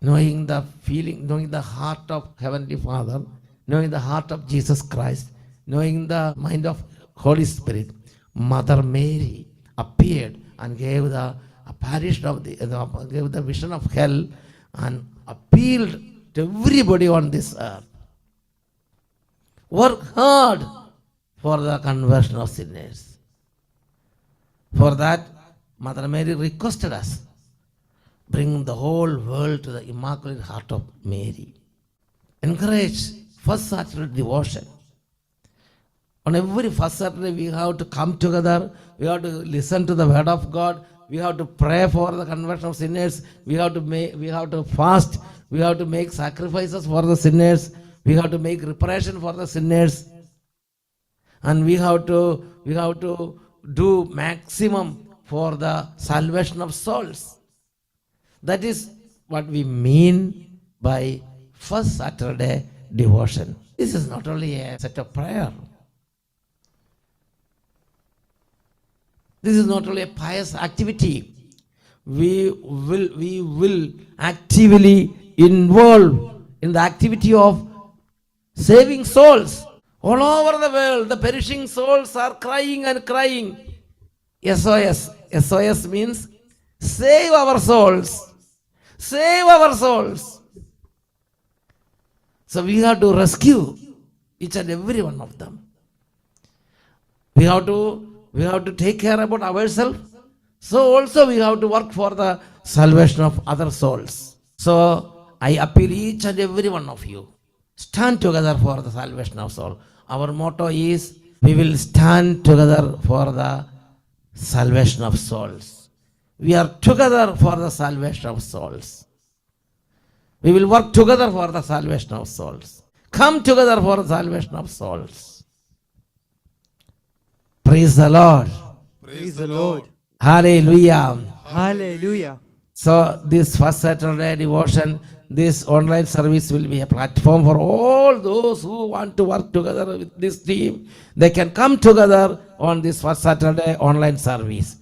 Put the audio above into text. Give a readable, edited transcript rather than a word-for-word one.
knowing the feeling, knowing the heart of Heavenly Father, knowing the heart of Jesus Christ, knowing the mind of Holy Spirit, Mother Mary appeared and gave the apparition of gave the vision of hell and appealed to everybody on this earth. Work hard for the conversion of sinners. For that, Mother Mary requested us, bring the whole world to the Immaculate Heart of Mary. Encourage first Saturday devotion. On every first Saturday, we have to come together, we have to listen to the word of God, we have to pray for the conversion of sinners, we have to fast, we have to make sacrifices for the sinners, we have to make reparation for the sinners, and we have to do maximum for the salvation of souls. That is what we mean by first Saturday devotion. This is not only a set of prayer. This is not only a pious activity. We will actively involve in the activity of saving souls. All over the world, the perishing souls are crying and crying. SOS. SOS means save our souls. Save our souls. So we have to rescue each and every one of them. We have to take care about ourselves. So also we have to work for the salvation of other souls. So I appeal each and every one of you, stand together for the salvation of soul. Our motto is, we will stand together for the salvation of souls. We are together for the salvation of souls. We will work together for the salvation of souls. Come together for the salvation of souls. Praise the Lord. Praise the Lord. Hallelujah. Hallelujah. So this first Saturday devotion, this online service will be a platform for all those who want to work together with this team. They can come together on this first Saturday online service.